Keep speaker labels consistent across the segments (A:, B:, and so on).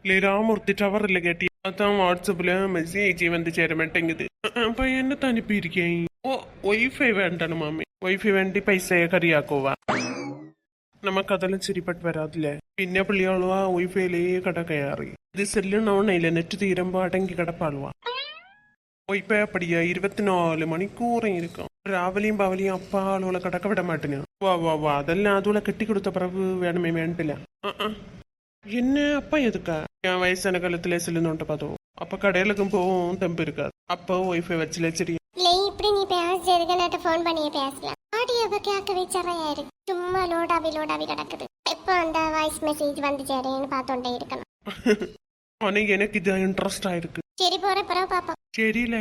A: இல்லை ராமூர்த்தி டவர் இல்லை கேட்டி அதான் வாட்ஸ்அப்பில் மெசேஜ் வந்து சேர மாட்டேங்குது அப்போ என்னத்தை அனுப்பியிருக்கேன் ஓ ஒய்ஃபை வேண்டானு மாமி ஒய்ஃபை വേണ്ടി പൈസയെ കറിയാക്കുവാ നമുക്ക് അതെല്ലാം ശരിപ്പെട്ട് വരാതില്ല പിന്നെ പുള്ളിയാളുവാ ഒയ്ഫൈയിലേ കട കയറി ഇത് സെല്ലുണ്ടാവണില്ല നെറ്റ് തീരുമ്പോ അടങ്ങി കിടപ്പാളുവാ ഒയ്ഫൈ அப்படியா 24 மணிக்கூറുம் இருக்கும் രാവിലെയും പവലിയും அப்பா ஆளுகளை கடக்க விட மாட்டேங்க வா வா வா அதெல்லாம் அதுல கட்டி கொடுத்த பிறகு வேணுமே வேண்டிല്ല என்ன அப்பா எதுக்கா என் வயசான காலத்துல செல்லுன்னு பார்த்தோம் அப்ப கடையிலுக்கும் போவும் தெம்பு இருக்காது அப்போ ஒய்ஃபை வச்சுல சரி
B: இல்லை இப்படி நீ பேசுறதுக்கு நான் ஃபோன் பண்ணி பேசலாம் ஆடியோவை கேட்க வச்சறையா இருக்கு சும்மா லோடாவி கிடக்குது எப்போ அந்த வாய்ஸ் மெசேஜ் வந்து சேரேன்னு பார்த்தோண்டே இருக்கணும்
A: ஆனா எனக்கு இது இன்ட்ரெஸ்டா இருக்கு
B: சரி போற பிறகு பாப்பா
A: சரியில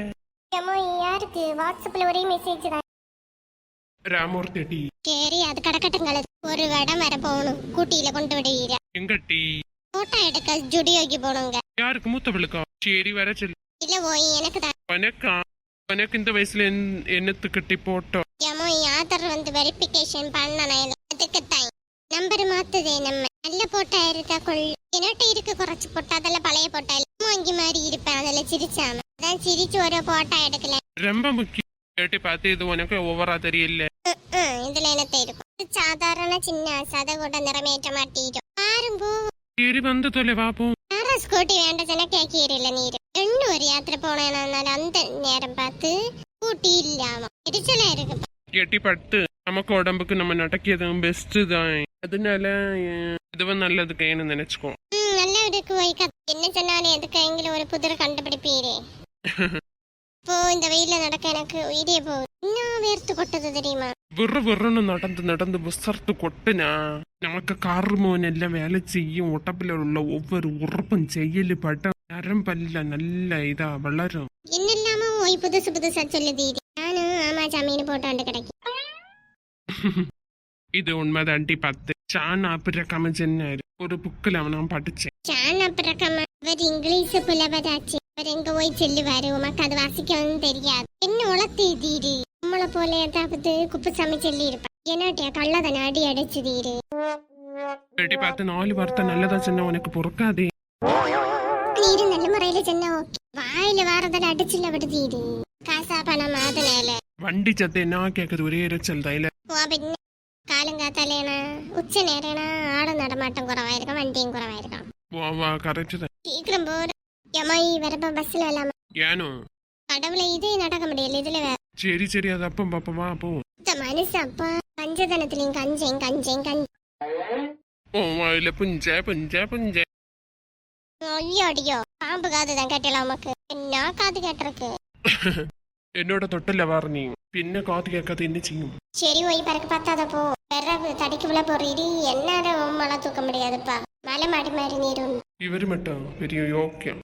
B: ஏமோ யாருக்கு வாட்ஸ்அப்ல ஒரே மெசேஜ் தான்
A: ராமூர்த்தி டி
B: சரி அது கடக்கட்டுங்கள ஒரு இடம் வர போகணும் கூட்டியில கொண்டு விடுவீங்க
A: எங்க டி
B: போட்டோ எடுக்க ஜுடியோக்கு போகணுங்க
A: யாருக்கு மூத்தவளுக்கா சரி வர சொல்லு
B: இல்ல போய் எனக்கு தான்
A: உனக்கா உனக்கு இந்த வயசுல என்னத்துக்கு டி போட்டோ
B: ஏமோ ஆதார் வந்து வெரிஃபிகேஷன் பண்ணணும் அதுக்கு தான் நம்பர் மாத்துதே நம்ம நல்ல போட்டா இருக்கா என்னட்ட இருக்கு குறைச்சு போட்டா அதெல்லாம் பழைய போட்டா வாங்கி மாதிரி இருப்பேன் அதில் சிரிச்சாம அதான் சிரிச்சு ஒரு போட்டா எடுக்கல
A: ரொம்ப முக்கியம் கேட்டு பார்த்து இது உனக்கு ஓவரா தெரியல
B: இதுல என்னத்த இருக்கும் சாதாரண சின்ன சத கூட நிறைவேற்ற மாட்டீரும் ஆரும் போ
A: சரி வந்து தொலை பாப்போம்
B: யாரா ஸ்கூட்டி வேண்டதுன்னா கேட்கல நீர் ரெண்டு ஒரு யாத்திரை போனேனால அந்த நேரம் பார்த்து ஸ்கூட்டி இல்லாம எரிச்சலா இருக்கு
A: எட்டி பட்டு நமக்கு உடம்புக்கு நம்ம நடக்கியதும் பெஸ்ட் தான் அதனால இதுவும் நல்லதுக்குன்னு நினைச்சுக்கோ
B: நல்லா இருக்கு வைக்க என்ன சொன்னாலும் எதுக்கு எங்களை ஒரு புதிர கண்டுபிடிப்பீரே இப்போ இந்த வெயில நடக்க எனக்கு உயிரே போகுது இன்னும் வேர்த்து கொட்டது தெரியுமா
A: വിറന്ന് നടന്ന് വിസർത്ത് കൊട്ടിനാ നമുക്ക് കാറുമോനെല്ലാം വേല ചെയ്യും ഉടപ്പിലുള്ള ഒവ്വൊരു ഉറപ്പും ചെയ്യല് പട്ട നരമ്പല്ല നല്ല ഇതാ വളരും
B: என்னெல்லாமோ ஓய் புதுசு புதுசா சொல்லுதீரு நானும் ஆமா ஜமீன் போட்டாண்டு கிடைக்கும்
A: இது உண்மைதாண்டி பத்து சான் ஆப்பிரக்காம சென்னாரு ஒரு புக்கில் நான் படிச்சேன்
B: சான் அப்புறக்கம்மா அவர் இங்கிலீஷ் புலவராச்சு அவர் எங்க போய் சொல்லுவாரு உமக்கு அது வாசிக்கவும் தெரியாது என்ன உளத்தீரு நம்மளை போல ஏதாவது குப்புசாமி சொல்லி இருப்பேன் என்னட்டியா கள்ளதன அடி அடிச்சுதீரு
A: எட்டி பார்த்து 4 வார்த்தை நல்லதா சொன்னா உனக்கு பொறுக்காதே
B: நீரு நல்ல முறையில சொன்ன ஓகே வாயில வாரதால அடிச்சுல விடுதீரு காசா பணம் அதனால
A: வண்டி சத்து என்ன கேக்குது ஒரே இறைச்சல் தான் இல்ல
B: പിന്നെ കാലങ്കാത്താലേന ഉച്ച നേരേന ആടെ നടമാട്ടം കുറവായിരിക്കും വണ്ടിയും കുറവായിരിക്കും
A: வா வா கரெக்ட் தான்
B: சீக்கிரம் போற யமாயி வரப்ப பஸ்ல வரலாமா
A: ஏனோ
B: கடவுளை இதே நடக்க முடியல இதுல வேற
A: சரி சரி அது அப்பம் பாப்பமா போ
B: மனுஷ அப்பா பஞ்சதனத்திலையும் கஞ்சேன்
A: ஓ வாயில புஞ்ச
B: ஐயோ அடியோ பாம்பு காதுதான் கேட்டலாம் உமக்கு என்ன காது கேட்டிருக்கு
A: എന്നോട് തൊട്ടല്ല പറഞ്ഞീ പിന്നെ കാത്തു കേൾക്കാതെ என்ன ചെയ്യും
B: சரி போய் பறக்க பார்த்தாத போ பிறகு தடிக்குள்ள போறீடி என்னால மழை தூக்க முடியாதுப்பா மலை மாடி மாதிரி நீரும்
A: இவரு மட்டும் பெரிய யோக்கியம்